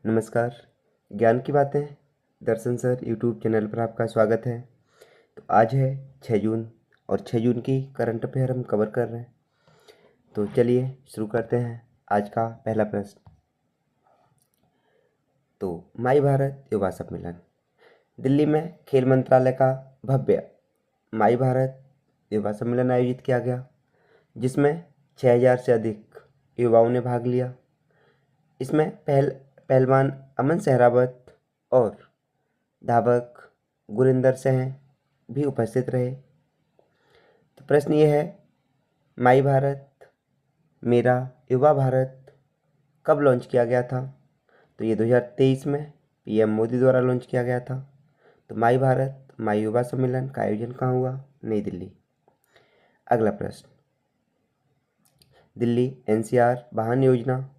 नमस्कार। ज्ञान की बातें दर्शन सर यूट्यूब चैनल पर आपका स्वागत है। तो आज है 6 जून और 6 जून की करंट अफेयर हम कवर कर रहे हैं। तो चलिए शुरू करते हैं आज का पहला प्रश्न। तो माई भारत युवा सम्मेलन दिल्ली में खेल मंत्रालय का भव्य माई भारत युवा सम्मेलन आयोजित किया गया, जिसमें 6000 से अधिक युवाओं ने भाग लिया। इसमें पहलवान अमन सहरावत और धावक गुरिंदर सिंह भी उपस्थित रहे। तो प्रश्न ये है, माई भारत मेरा युवा भारत कब लॉन्च किया गया था? तो ये 2023 में पीएम मोदी द्वारा लॉन्च किया गया था। तो माई भारत माई युवा सम्मेलन का आयोजन कहाँ हुआ? नई दिल्ली। अगला प्रश्न, दिल्ली एनसीआर वाहन योजना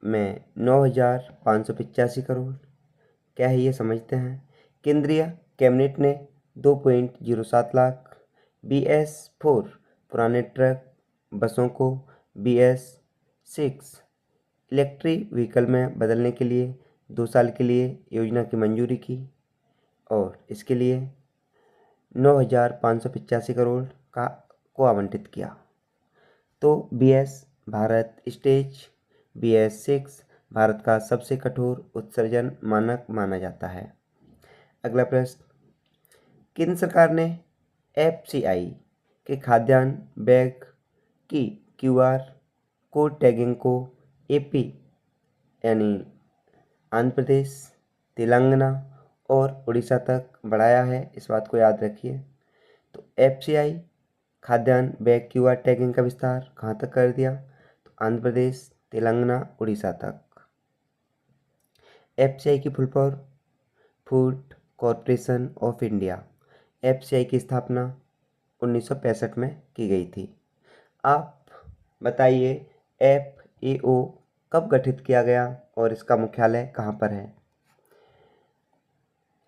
में 9,585 करोड़ क्या है, ये समझते हैं। केंद्रीय कैबिनेट ने 2.07 लाख BS4 पुराने ट्रक बसों को BS6 इलेक्ट्रिक व्हीकल में बदलने के लिए 2 साल के लिए योजना की मंजूरी की और इसके लिए 9,585 करोड़ को आवंटित किया। तो BS Bharat stage BS6 Bharat का सबसे कठोर उत्सर्जन मानक माना जाता है। अगला प्रश्न, केंद्र सरकार ने FCI के खाद्यान्न बैग की QR कोड टैगिंग को AP यानी आंध्र प्रदेश, तेलंगाना और उड़ीसा तक बढ़ाया है। इस बात को याद रखिए। तो FCI खाद्यान्न बैग QR टैगिंग का विस्तार कहाँ तक कर दिया? तो आंध्र प्रदेश, तेलंगाना, उड़ीसा तक। FCI की full form food corporation of India. FCI की स्थापना 1965 में की गई थी। आप बताइए FAO कब गठित किया गया और इसका मुख्यालय कहाँ पर है?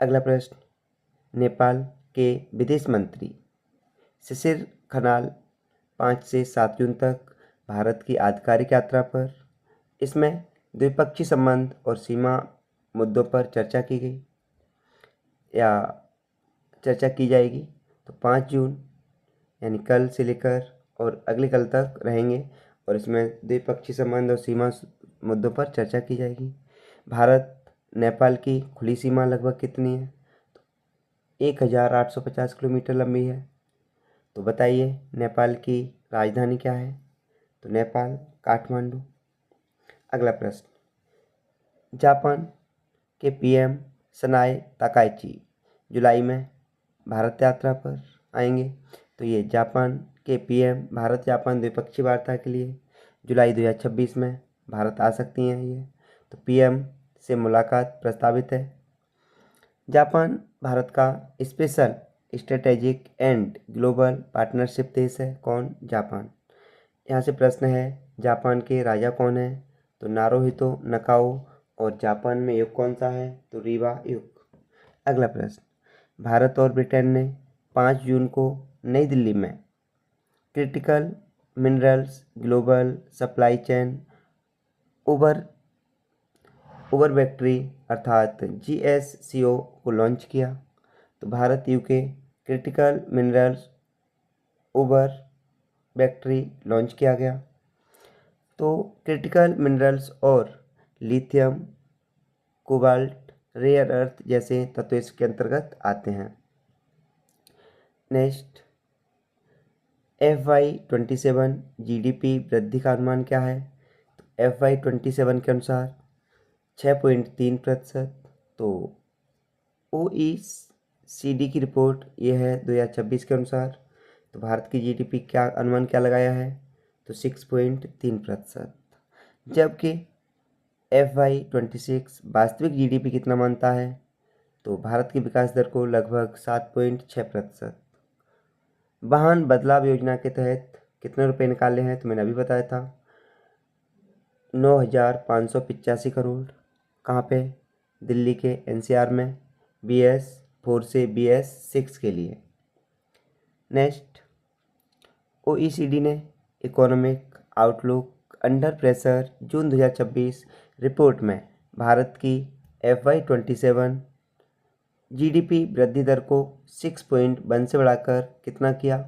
अगला प्रश्न, नेपाल के विदेश मंत्री शिशिर खनाल 5 से 7 जून तक भारत की आधिकारिक यात्रा पर। इसमें द्विपक्षीय संबंध और सीमा मुद्दों पर चर्चा की गई या चर्चा की जाएगी। तो 5 जून यानी कल से लेकर और अगले कल तक रहेंगे और इसमें द्विपक्षीय संबंध और सीमा मुद्दों पर चर्चा की जाएगी। भारत नेपाल की खुली सीमा लगभग कितनी है? तो 1850 किलोमीटर लंबी है। तो बताइए नेपाल की राजधानी क्या है? तो नेपाल काठमांडू। अगला प्रश्न, जापान के PM सनाए ताकाइची जुलाई में भारत यात्रा पर आएंगे। तो ये जापान के PM भारत जापान द्विपक्षीय वार्ता के लिए जुलाई 2026 में भारत आ सकती हैं। ये तो PM से मुलाकात प्रस्तावित है। जापान भारत का special strategic and global partnership देश है। कौन? जापान। यहाँ से प्रश्न है, जापान के राजा कौन है? तो नारुहितो नकाओ। और जापान में युग कौन सा है? तो रीवा युग। अगला प्रश्न, भारत और ब्रिटेन ने 5 जून को नई दिल्ली में critical minerals global supply chain ओवर बैक्ट्री अर्थात GSCO को लॉन्च किया। तो भारत UK क्रिटिकल मिनरल्स ओवर बैक्ट्री लॉन्च किया गया। तो क्रिटिकल मिनरल्स और लिथियम कोबाल्ट रेयर अर्थ जैसे तत्व इसके अंतर्गत आते हैं। नेक्स्ट, FY27 GDP वृद्धि का अनुमान क्या है? तो FY27 के अनुसार 6.3%। तो OECD की रिपोर्ट ये है 2026 के अनुसार। तो भारत की GDP क्या अनुमान क्या लगाया है? तो 6.3%। जबकि FY26 वास्तविक GDP कितना मानता है? तो भारत की विकास दर को लगभग 7.6%। वाहन बदलाव योजना के तहत कितने रुपए निकाले हैं? तो मैंने अभी बताया था 9,585 करोड़। कहाँ पे? दिल्ली के NCR में BS4 से BS6 के लिए। नेक्स्ट, OECD ने इकोनॉमिक आउटलुक अंडर प्रेशर जून 2026 रिपोर्ट में भारत की FY27 GDP वृद्धि दर को 6.1 से बढ़ाकर कितना किया?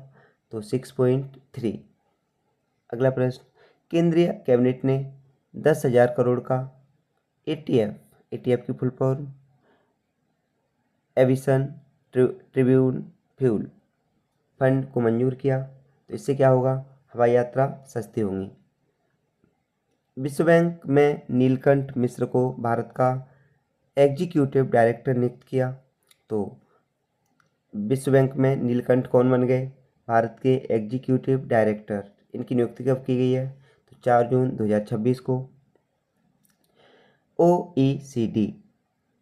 तो 6.3। अगला प्रश्न, केंद्रीय कैबिनेट ने 10,000 करोड़ का ETF की full form aviation Tribune fuel fund को मंजूर किया। तो इससे क्या होगा? हवाई यात्रा सस्ती होंगी। विश्व बैंक में नीलकंठ मिश्र को भारत का एग्जीक्यूटिव डायरेक्टर नियुक्त किया। तो विश्व बैंक में नीलकंठ कौन बन गए? भारत के एग्जीक्यूटिव डायरेक्टर। इनकी नियुक्ति कब की गई है? तो 4 जून 2026 को। OECD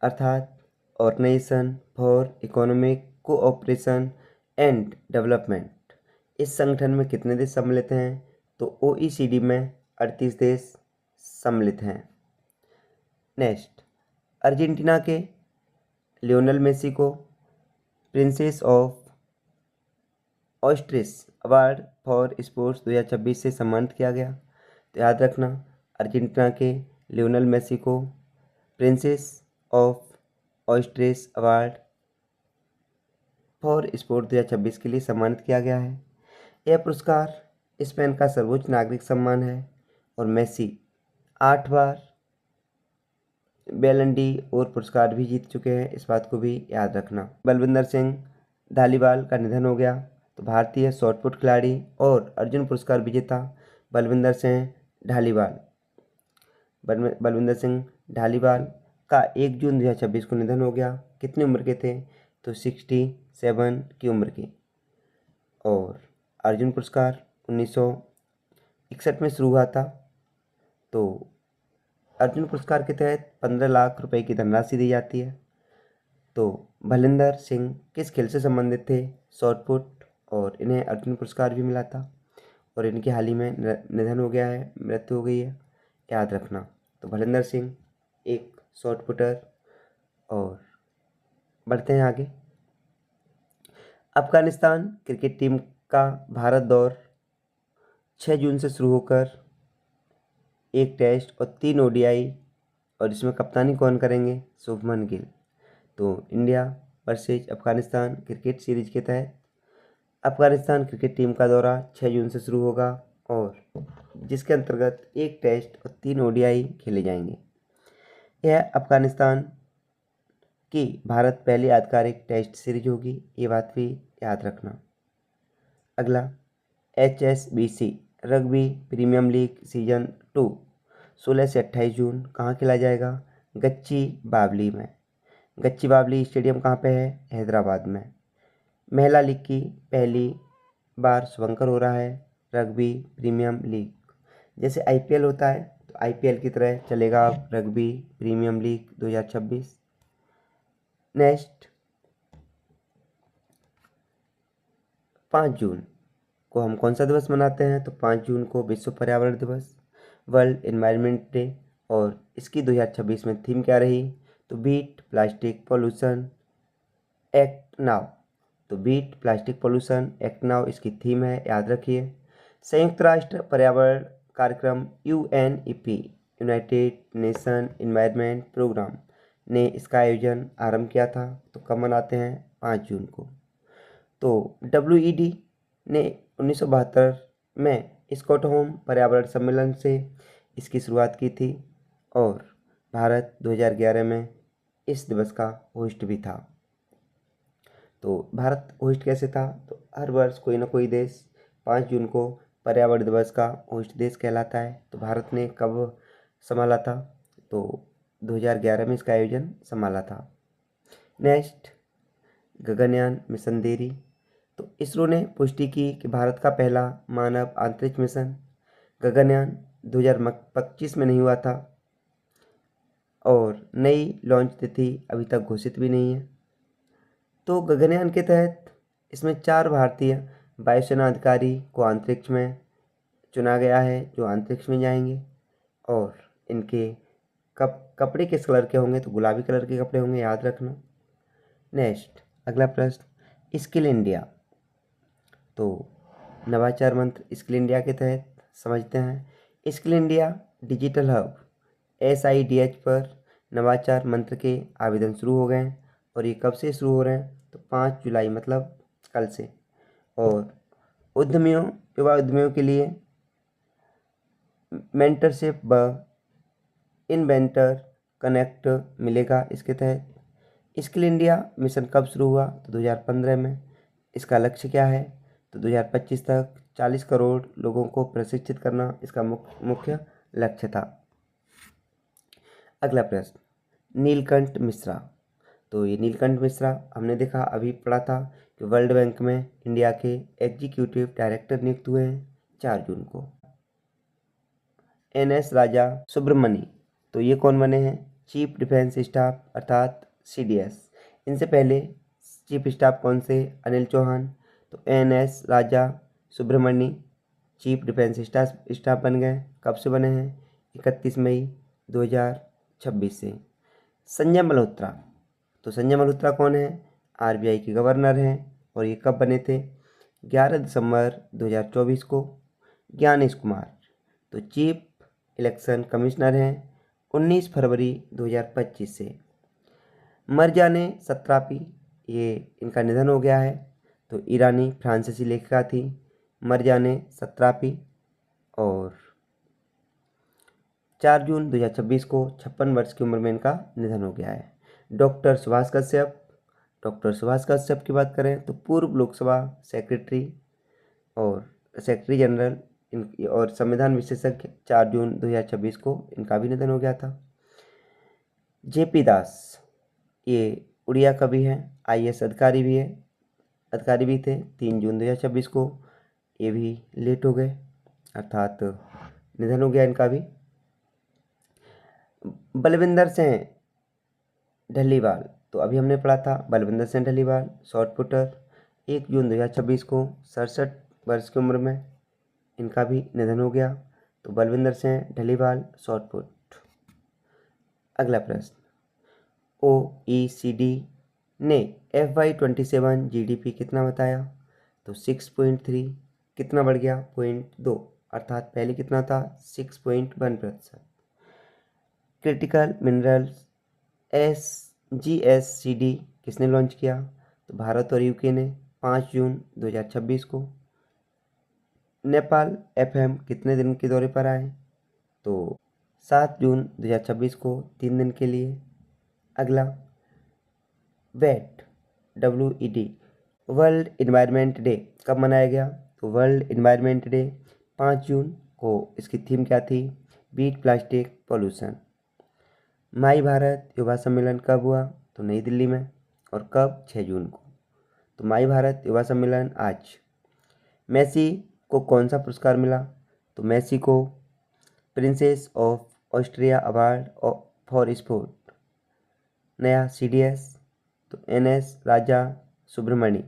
अर्थात organisation for economic cooperation and development, इस संगठन में कितने देश सम्मिलित हैं? तो OECD में 38 देश सम्मिलित हैं। नेक्स्ट, अर्जेंटीना के लियोनेल मेसी को Princess of Asturias award for sports 2026 से सम्मानित किया गया। तो याद रखना, अर्जेंटीना के लियोनेल मेसी को Princess of Asturias award for sport 2026 के लिए सम्मानित किया गया है। यह पुरस्कार स्पेन का सर्वोच्च नागरिक सम्मान है और मेसी 8 बार बैलन डी और पुरस्कार भी जीत चुके हैं, इस बात को भी याद रखना। बलविंदर सिंह धालीवाल का निधन हो गया। तो भारतीय शॉटपुट खिलाड़ी और अर्जुन पुरस्कार विजेता बलविंदर सिंह ढालीवाल का 1 जून 2026 को निधन हो गया। कितनी उम्र के थे? तो 67 की उम्र की। और अर्जुन पुरस्कार 1961 में शुरू हुआ था। तो अर्जुन पुरस्कार के तहत 15 लाख रुपए की धनराशि दी जाती है। तो भलिंदर सिंह किस खेल से संबंधित थे? शॉटपुट, और इन्हें अर्जुन पुरस्कार भी मिला था और इनके हाल ही में निधन हो गया है, मृत्यु हो गई है, याद रखना। तो भलिंदर सिंह एक शॉटपुटर। और बढ़ते हैं आगे। अफगानिस्तान क्रिकेट टीम का भारत दौर 6 जून से शुरू होकर 1 टेस्ट और 3 ODI, और इसमें कप्तानी कौन करेंगे? शुभमन गिल। तो India versus Afghanistan cricket series के तहत अफगानिस्तान क्रिकेट टीम का दौरा 6 जून से शुरू होगा और जिसके अंतर्गत 1 टेस्ट और 3 ODI खेले जाएंगे। यह अफगानिस्तान की भारत पहली आधिकारिक टेस्ट सीरीज होगी, ये बात भी याद रखना। अगला, HSBC rugby premium league season 2 16 से 28 जून कहाँ खेला जाएगा? गच्ची बावली स्टेडियम कहाँ पे है? हैदराबाद में। महिला लीग की पहली बार शुभंकर हो रहा है रग्बी प्रीमियम लीग। जैसे IPL होता है तो IPL की तरह चलेगा अब रग्बी प्रीमियम लीग 2026। नेक्स्ट, 5 जून को हम कौन सा दिवस मनाते हैं? तो 5 जून को विश्व पर्यावरण दिवस, वर्ल्ड एनवायरनमेंट डे। और इसकी 2026 में थीम क्या रही? तो beat plastic pollution act now. तो beat plastic pollution act now इसकी थीम है, याद रखिए। संयुक्त राष्ट्र पर्यावरण कार्यक्रम UNEP United Nation Environment Programme ने इसका आयोजन आरंभ किया था। तो कब मनाते हैं? 5 जून को। तो WED ने 1972 में स्टॉकहोम पर्यावरण सम्मेलन से इसकी शुरुआत की थी और भारत 2011 में इस दिवस का होस्ट भी था। तो भारत होस्ट कैसे था? तो हर वर्ष कोई ना कोई देश 5 जून को पर्यावरण दिवस का होस्ट देश कहलाता है। तो भारत ने कब संभाला था? तो 2011 में इसका आयोजन संभाला था। नेक्स्ट, गगनयान मिशन देरी। तो इसरो ने पुष्टि की कि भारत का पहला मानव अंतरिक्ष मिशन गगनयान 2025 में नहीं हुआ था और नई लॉन्च तिथि अभी तक घोषित भी नहीं है। तो गगनयान के तहत इसमें 4 भारतीय वायुसेना अधिकारी को अंतरिक्ष में चुना गया है जो अंतरिक्ष में जाएंगे और इनके कपड़े किस कलर के होंगे? तो गुलाबी कलर के कपड़े होंगे, याद रखना। नेक्स्ट, अगला प्रश्न, स्किल इंडिया। तो नवाचार मंत्र स्किल इंडिया के तहत समझते हैं। Skill India digital hub SIDH पर नवाचार मंत्र के आवेदन शुरू हो गए हैं और ये कब से शुरू हो रहे हैं, तो 5 जुलाई मतलब कल से। और उद्यमियों, युवा उद्यमियों के लिए मेंटरशिप व इन्वेंटर कनेक्ट मिलेगा इसके तहत। स्किल इंडिया मिशन कब शुरू हुआ, तो 2015 में। इसका लक्ष्य क्या है, तो 2025 तक 40 करोड़ लोगों को प्रशिक्षित करना इसका मुख्य लक्ष्य था। अगला प्रश्न, नीलकंठ मिश्रा। तो ये नीलकंठ मिश्रा हमने देखा, अभी पढ़ा था कि वर्ल्ड बैंक में इंडिया के एग्जीक्यूटिव डायरेक्टर नियुक्त हुए हैं 4 जून को। NS राजा सुब्रमणी, तो ये कौन बने हैं, चीफ डिफेंस स्टाफ अर्थात CDS। इनसे पहले चीफ स्टाफ कौन से, अनिल चौहान। तो NS राजा सुब्रमणी चीफ डिफेंस स्टाफ बन गए। कब से बने हैं, 31 मई 2026 से। संजय मल्होत्रा, तो संजय मल्होत्रा कौन है, RBI के गवर्नर हैं और ये कब बने थे, 11 दिसंबर 2024 को। ज्ञानेश कुमार, तो चीफ इलेक्शन कमिश्नर हैं 19 फरवरी 2025 से। मरजाने सत्रापी, ये इनका निधन हो गया है। तो ईरानी फ्रांसीसी लेखिका थी मरजाने सत्रापी और 4 जून 2026 को 56 वर्ष की उम्र में इनका निधन हो गया है। डॉक्टर सुभाष कश्यप, डॉक्टर सुभाष कश्यप की बात करें तो पूर्व लोकसभा सेक्रेटरी और सेक्रेटरी जनरल और संविधान विशेषज्ञ, 4 जून 2026 को इनका भी निधन हो गया था। JP दास, ये उड़िया कवि हैं, IAS अधिकारी भी थे, 3 जून 2026 को ये भी लेट हो गए अर्थात निधन हो गया इनका भी। बलविंदर सिंह ढलीवाल, तो अभी हमने पढ़ा था बलविंदर सिंह ढलीवाल शॉर्ट पुटर, 1 जून 2026 को 67 वर्ष की उम्र में इनका भी निधन हो गया। तो बलविंदर सिंह ढलीवाल शॉर्ट पुट। अगला प्रश्न, OECD ने FY27 GDP कितना बताया, तो 6.3, कितना बढ़ गया 0.2, अर्थात पहले कितना था 6.1%। क्रिटिकल मिनरल्स SGSCD किसने लॉन्च किया, तो भारत और UK ने 5 जून 2026 को। नेपाल FM कितने दिन के दौरे पर आए, तो 7 जून 2026 को 3 दिन के लिए। अगला, WED वर्ल्ड इन्वायरमेंट डे कब मनाया गया, तो वर्ल्ड इन्वायरमेंट डे 5 जून को। इसकी थीम क्या थी, बीट प्लास्टिक पॉल्यूशन। माई भारत युवा सम्मेलन कब हुआ, तो नई दिल्ली में, और कब, 6 जून को। तो माई भारत युवा सम्मेलन आज। मेसी को कौन सा पुरस्कार मिला, तो मेसी को Princess of Austria award for sport. नया CDS, तो NS राजा सुब्रमणी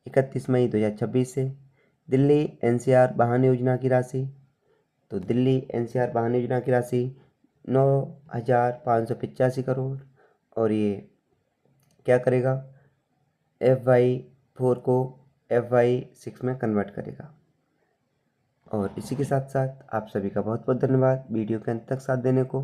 31 मई 2026 से। दिल्ली NCR वाहन योजना की राशि, तो दिल्ली NCR वाहन योजना की राशि 9,585 करोड़ और ये क्या करेगा, FY4 को FY6 में कन्वर्ट करेगा। और इसी के साथ साथ आप सभी का बहुत बहुत धन्यवाद वीडियो के अंत तक साथ देने को।